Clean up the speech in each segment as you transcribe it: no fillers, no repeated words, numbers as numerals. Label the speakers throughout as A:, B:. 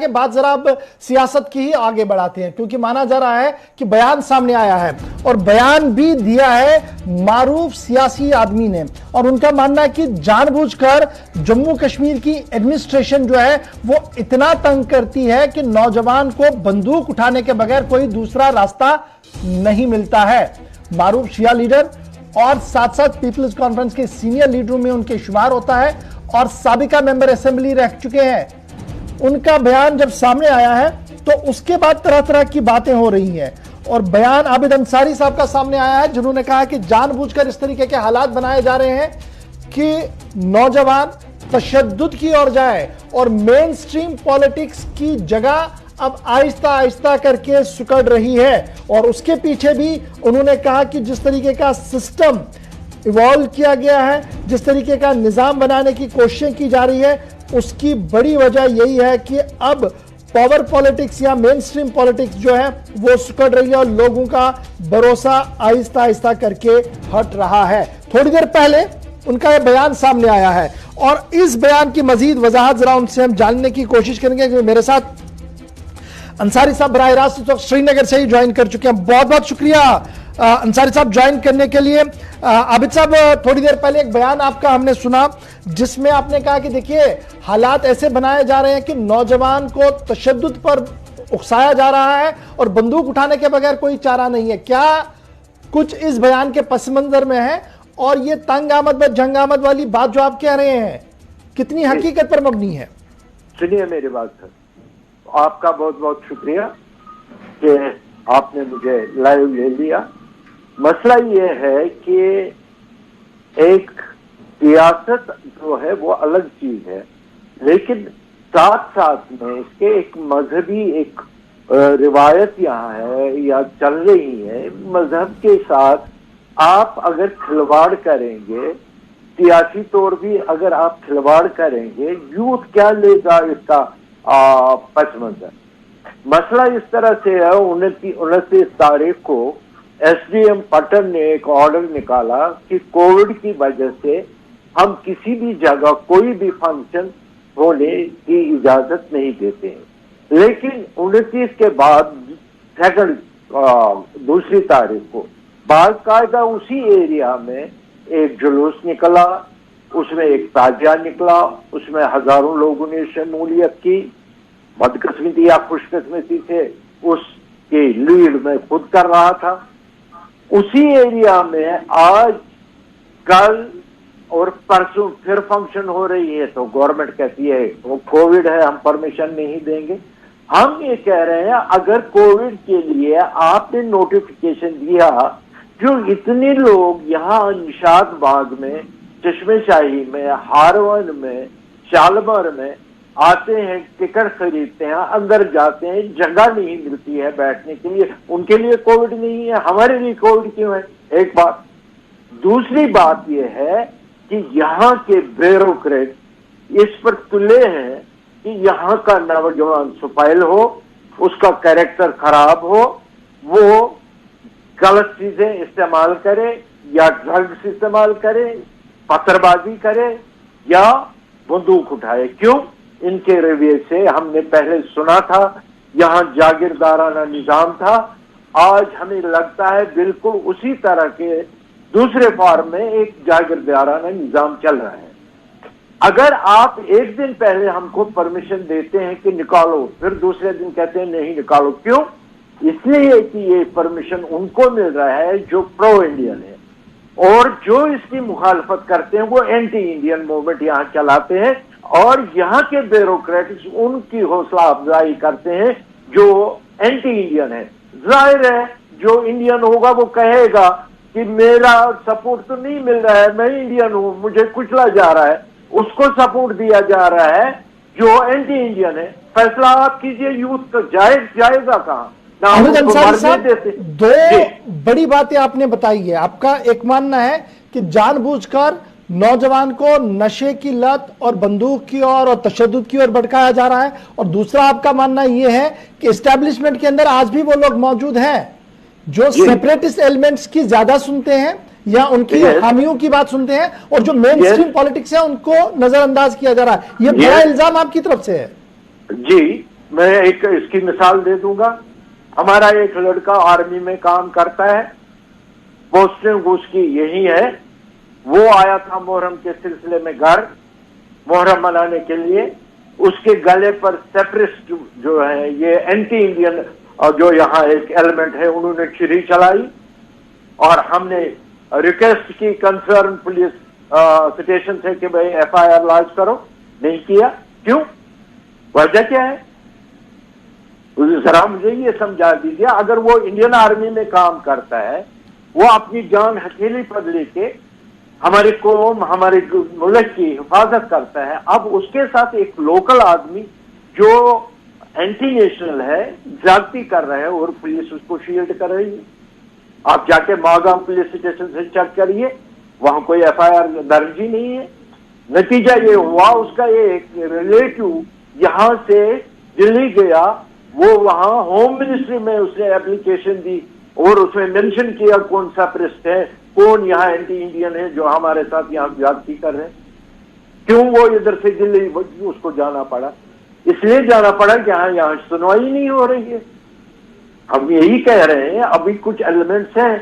A: کہ بات ذرا اب سیاست کی ہی آگے بڑھاتے ہیں، کیونکہ مانا جا رہا ہے کہ بیان سامنے آیا ہے اور بیان بھی دیا ہے معروف سیاسی آدمی نے، اور ان کا ماننا ہے کہ جان بوجھ کر جموں کشمیر کی ایڈمنسٹریشن جو ہے وہ اتنا تنگ کرتی ہے کہ نوجوان کو بندوق اٹھانے کے بغیر کوئی دوسرا راستہ نہیں ملتا ہے۔ معروف شیعہ لیڈر اور ساتھ ساتھ پیپلز کانفرنس کے سینئر لیڈروں میں ان کے شمار ہوتا ہے اور سابقہ ممبر اسمبلی رہ چکے ہیں۔ ان کا بیان جب سامنے آیا ہے تو اس کے بعد طرح طرح کی باتیں ہو رہی ہیں، اور بیان عابد انصاری صاحب کا سامنے آیا ہے جنہوں نے کہا کہ جان بوجھ کر اس طریقے کے حالات بنائے جا رہے ہیں کہ نوجوان تشدد کی اور جائے، اور مین سٹریم پالیٹکس کی جگہ اب آہستہ آہستہ کر کے سکڑ رہی ہے۔ اور اس کے پیچھے بھی انہوں نے کہا کہ جس طریقے کا سسٹم ایوالو کیا گیا ہے، جس طریقے کا نظام بنانے کی کوششیں کی جا رہی ہے، اس کی بڑی وجہ یہی ہے کہ اب پاور پالیٹکس یا مین سٹریم پالیٹکس جو ہے وہ سکڑ رہی ہے اور لوگوں کا بھروسہ آہستہ آہستہ کر کے ہٹ رہا ہے۔ تھوڑی دیر پہلے ان کا یہ بیان سامنے آیا ہے، اور اس بیان کی مزید وضاحت ذرا ان سے ہم جاننے کی کوشش کریں گے، کہ میرے ساتھ انصاری صاحب براہ راست سری نگر سے ہی جوائن کر چکے ہیں۔ بہت بہت شکریہ انصاری صاحب جوائن کرنے کے لیے۔ عابد صاحب، تھوڑی دیر پہلے ایک بیان آپ کا ہم نے سنا جس میں آپ نے کہا کہ دیکھیے حالات ایسے بنائے جا رہے ہیں کہ نوجوان کو تشدد پر اکسایا جا رہا ہے اور بندوق اٹھانے کے بغیر کوئی چارہ نہیں ہے۔ کیا کچھ اس بیان کے پس منظر میں ہے، اور یہ تنگ آمد و جنگ آمد والی بات جو آپ کہہ رہے ہیں کتنی حقیقت پر مبنی ہے؟
B: سنیے میری بات سر، آپ کا بہت بہت شکریہ کہ آپ نے مجھے لائیو لے لیا۔ مسئلہ یہ ہے کہ ایک سیاست جو ہے وہ الگ چیز ہے، لیکن ساتھ ساتھ میں اس کے ایک مذہبی ایک روایت یہاں ہے یا چل رہی ہے۔ مذہب کے ساتھ آپ اگر کھلواڑ کریں گے، سیاسی طور بھی اگر آپ کھلواڑ کریں گے، یوتھ کیا لے گا اس کا پس منظر؟ مسئلہ اس طرح سے ہے، 29 تاریخ کو ایس ڈی ایم پٹن نے ایک آرڈر نکالا کہ کووڈ کی وجہ سے ہم کسی بھی جگہ کوئی بھی فنکشن ہونے کی اجازت نہیں دیتے ہیں، لیکن 29 کے بعد دوسری تاریخ کو باقاعدہ اسی ایریا میں ایک جلوس نکلا، اس میں ایک تازیہ نکلا، اس میں ہزاروں لوگوں نے شمولیت کی۔ بدقسمتی یا خوش قسمتی سے اس کی لیڈ میں خود کر رہا تھا۔ اسی ایریا میں آج کل اور پرسوں پھر فنکشن ہو رہی ہے تو گورنمنٹ کہتی ہے وہ کووڈ ہے، ہم پرمیشن نہیں دیں گے۔ ہم یہ کہہ رہے ہیں اگر کووڈ کے لیے آپ نے نوٹیفیکیشن دیا، جو اتنے لوگ یہاں نشاد باغ میں، چشمے شاہی میں، ہارون میں، شالمر میں آتے ہیں، ٹکٹ خریدتے ہیں، اندر جاتے ہیں، جگہ نہیں ملتی ہے بیٹھنے کے لیے، ان کے لیے کووڈ نہیں ہے، ہمارے لیے کووڈ کیوں ہے؟ ایک بات۔ دوسری بات یہ ہے کہ یہاں کے بیوروکریٹ اس پر تلے ہیں کہ یہاں کا نوجوان سپائل ہو، اس کا کیریکٹر خراب ہو، وہ غلط چیزیں استعمال کرے یا ڈرگس استعمال کرے، پتھر بازی کرے یا بندوق اٹھائے۔ کیوں؟ ان کے رویے سے ہم نے پہلے سنا تھا یہاں جاگیردارانہ نظام تھا، آج ہمیں لگتا ہے بالکل اسی طرح کے دوسرے فارم میں ایک جاگیردارانہ نظام چل رہا ہے۔ اگر آپ ایک دن پہلے ہم کو پرمیشن دیتے ہیں کہ نکالو، پھر دوسرے دن کہتے ہیں نہیں نکالو، کیوں؟ اس لیے کہ یہ پرمیشن ان کو مل رہا ہے جو پرو انڈین ہے، اور جو اس کی مخالفت کرتے ہیں وہ اینٹی انڈین موومنٹ یہاں چلاتے ہیں، اور یہاں کے بیوروکریٹس ان کی حوصلہ افزائی کرتے ہیں جو اینٹی انڈین ہے۔ ظاہر ہے جو انڈین ہوگا وہ کہے گا کہ میرا سپورٹ تو نہیں مل رہا ہے، میں انڈین ہوں، مجھے کچلا جا رہا ہے، اس کو سپورٹ دیا جا رہا ہے جو اینٹی انڈین ہے۔ فیصلہ آپ کیجئے، یوتھ کا جائے گا کہاں؟
A: عابد انصاری صاحب، دو بڑی باتیں آپ نے بتائی ہے۔ آپ کا ایک ماننا ہے کہ جان بوجھ کر نوجوان کو نشے کی لت اور بندوق کی اور تشدد کی اور بھٹکایا جا رہا ہے، اور دوسرا آپ کا ماننا یہ ہے کہ اسٹیبلشمنٹ کے اندر آج بھی وہ لوگ موجود ہیں جو سیپریٹسٹ ایلیمنٹس کی زیادہ سنتے ہیں یا ان کی حامیوں کی بات سنتے ہیں، اور جو مین سٹریم پالیٹکس ہے ان کو نظر انداز کیا جا رہا ہے۔ یہ بڑا الزام آپ کی طرف سے ہے۔
B: جی، میں ایک اس کی مثال دے دوں گا. ہمارا ایک لڑکا آرمی میں کام کرتا ہے, پوسٹنگ اس کی یہی ہے. وہ آیا تھا محرم کے سلسلے میں گھر محرم منانے کے لیے. اس کے گلے پر سیپریسٹ جو ہے یہ اینٹی انڈین جو یہاں ایک ایلیمنٹ ہے انہوں نے چھری چلائی, اور ہم نے ریکویسٹ کی کنسرن پولیس اسٹیشن سے کہ بھائی ایف آئی آر لانچ کرو. نہیں کیا. کیوں؟ وجہ کیا ہے؟ ذرا مجھے یہ سمجھا دیجیے. اگر وہ انڈین آرمی میں کام کرتا ہے, وہ اپنی جان ہتھیلی پر لے کے ہماری قوم ہمارے ملک کی حفاظت کرتا ہے, اب اس کے ساتھ ایک لوکل آدمی جو اینٹی نیشنل ہے زیادتی کر رہا ہے اور پولیس اس کو شیلڈ کر رہی ہے. آپ جا کے ماگام پولیس اسٹیشن سے چیک کریے, وہاں کوئی ایف آئی آر درج ہی نہیں ہے. نتیجہ یہ ہوا اس کا ایک ریلیٹو یہاں سے دلی گیا, وہ وہاں ہوم منسٹری میں اس نے اپلیکیشن دی اور اس میں مینشن کیا کون سا پریسٹ ہے, کون یہاں اینٹی انڈین ہے جو ہمارے ساتھ یہاں زیادتی کر رہے ہیں. کیوں وہ ادھر سے دلی اس کو جانا پڑا؟ اس لیے جانا پڑا کہ یہاں سنوائی نہیں ہو رہی ہے. ہم یہی کہہ رہے ہیں ابھی کچھ ایلیمنٹس ہیں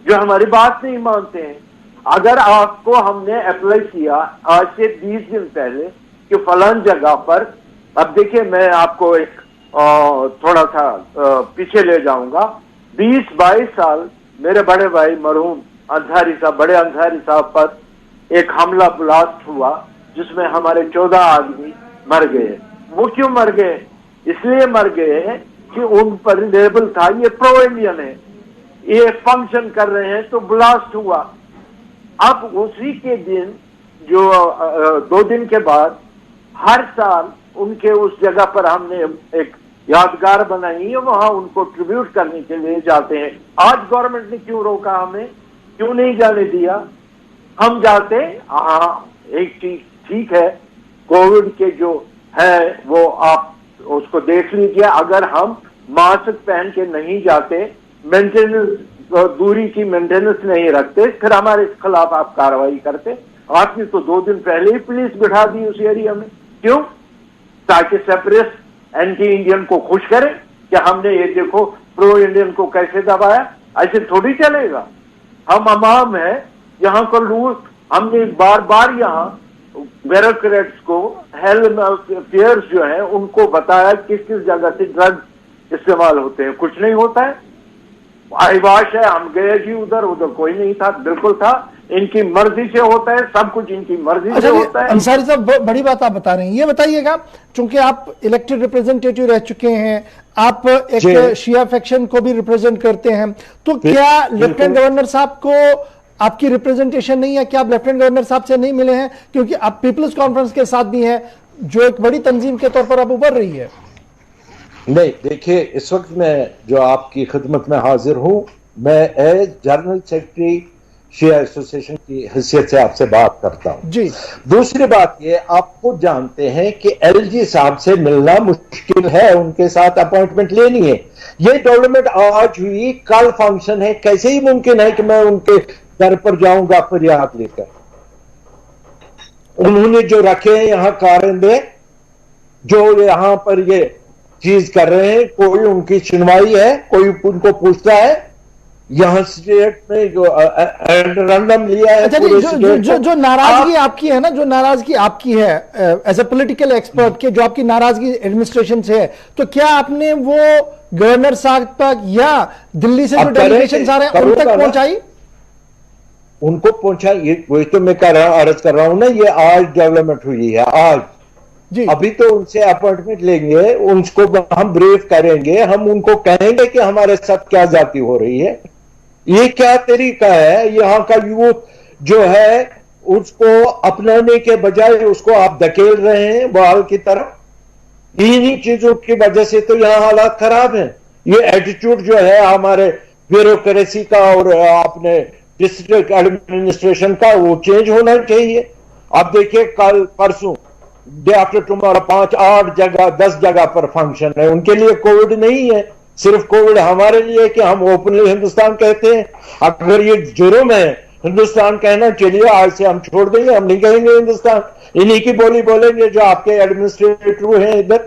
B: جو ہماری بات نہیں مانتے ہیں. اگر آپ کو ہم نے اپلائی کیا آج سے 20 دن پہلے کہ فلان جگہ پر, اب دیکھیں میں آپ کو ایک تھوڑا سا پیچھے لے جاؤں گا. 20-22 سال میرے بڑے بھائی مرحوم انصاری صاحب, بڑے انصاری صاحب پر ایک حملہ بلاسٹ ہوا جس میں ہمارے 14 آدمی مر گئے. وہ کیوں مر گئے؟ اس لیے مر گئے کہ ان پر لیبل تھا یہ پرو انڈین ہے, یہ فنکشن کر رہے ہیں, تو بلاسٹ ہوا. اب اسی کے دن جو 2 دن کے بعد ہر سال ان کے اس جگہ پر ہم نے ایک یادگار بنائی ہے, وہاں ان کو ٹریبیوٹ کرنے کے لیے جاتے ہیں. آج گورنمنٹ نے کیوں روکا ہمیں, کیوں نہیں جانے دیا؟ ہم جاتے. ہاں ایک چیز ٹھیک ہے, کووڈ کے جو ہے وہ آپ اس کو دیکھ لیجیے. اگر ہم ماسک پہن کے نہیں جاتے, مینٹیننس دوری کی مینٹیننس نہیں رکھتے, پھر ہمارے خلاف آپ کاروائی کرتے. آپ نے تو 2 دن پہلے ہی پولیس بٹھا دی اس ایریا میں. کیوں؟ تاکہ سیپریسٹ اینٹی انڈین کو خوش کرے کہ ہم نے یہ دیکھو پرو انڈین کو کیسے دبایا. ایسے تھوڑی چلے گا. ہم عوام ہیں یہاں کو لوٹ. ہم نے بار بار یہاں بیوروکریٹس کو ہیلتھ افیئرس جو ہیں ان کو بتایا کس کس جگہ سے ڈرگ استعمال ہوتے ہیں. کچھ نہیں ہوتا ہے. آئیواش ہے, ہم گئے جی ادھر کوئی نہیں تھا. بالکل تھا. ان کی مرضی سے ہوتا ہے, سب کچھ ان کی مرضی سے ہوتا ہے.
A: انصاری صاحب بڑی بات آپ بتا رہے ہیں. یہ بتائیے گا چونکہ آپ الیکٹڈ ریپرزینٹیٹیو رہ چکے ہیں, آپ ایک شیعہ فیکشن کو بھی ریپرزینٹ کرتے ہیں, تو کیا لیفٹیننٹ گورنر صاحب کو آپ کی ریپرزینٹیشن نہیں ہے؟ کیا آپ لیفٹیننٹ گورنر صاحب سے نہیں ملے ہیں؟ کیونکہ آپ پیپلز کانفرنس کے ساتھ بھی ہیں جو ایک بڑی تنظیم کے طور پر اب ابھر رہی ہے.
C: نہیں دیکھیے, اس وقت میں جو آپ کی خدمت میں حاضر ہوں, میں ایز جنرل سیکرٹری شیعہ ایسوسیشن کی حیثیت سے آپ سے بات کرتا ہوں.
A: جی.
C: دوسری بات یہ, آپ خود جانتے ہیں کہ ایل جی صاحب سے ملنا مشکل ہے, ان کے ساتھ اپوائنٹمنٹ لینی ہے. یہ ڈیولپمنٹ آج ہوئی, کل فنکشن ہے, کیسے ہی ممکن ہے کہ میں ان کے گھر پر جاؤں گا فریاد لے کر؟ انہوں نے جو رکھے ہیں یہاں کارندے جو یہاں پر یہ چیز کر رہے ہیں, کوئی ان کی سنوائی ہے؟ کوئی ان کو پوچھتا ہے؟ یہاں اسٹیٹ میں جو رینڈم لیا ہے,
A: جو ناراضگی آپ کی ہے نا, جو ناراضگی آپ کی ہے ایز اے پولیٹیکل ایکسپرٹ کے, جو آپ کی ناراضگی ایڈمنسٹریشن سے ہے, تو کیا آپ نے وہ گورنر صاحب تک یا دلی سے جو ڈیلیگیشنز آ رہے ہیں ان تک پہنچائی؟
C: ان کو پہنچائی, وہی تو میں عرض کر رہا ہوں نا, یہ آج ڈیولپمنٹ ہوئی ہے آج. ابھی تو ان سے اپوائنٹمنٹ لیں گے, ان کو ہم بریف کریں گے, ہم ان کو کہیں گے کہ ہمارے ساتھ کیا زیادتی ہو رہی ہے, یہ کیا طریقہ ہے. یہاں کا یوتھ جو ہے اس کو اپنانے کے بجائے اس کو آپ دھکیل رہے ہیں بال کی طرف. انہی چیزوں کی وجہ سے تو یہاں حالات خراب ہیں. یہ ایٹیٹیوڈ جو ہے ہمارے بیوروکریسی کا اور اپنے ڈسٹرکٹ ایڈمنسٹریشن کا, وہ چینج ہونا چاہیے. اب دیکھیے کل پرسوں ڈے آفٹر ٹمارو 5-8 جگہ 10 جگہ پر فنکشن ہے. ان کے لیے کووڈ نہیں ہے, صرف کووڈ ہمارے لیے کہ ہم اوپنلی ہندوستان کہتے ہیں. اگر یہ جرم ہے ہندوستان کہنا, چلیے آج سے ہم چھوڑ دیں گے, ہم نہیں کہیں گے ہندوستان. انہی کی بولی بولیں گے جو آپ کے ایڈمنسٹریٹر ہیں ادھر,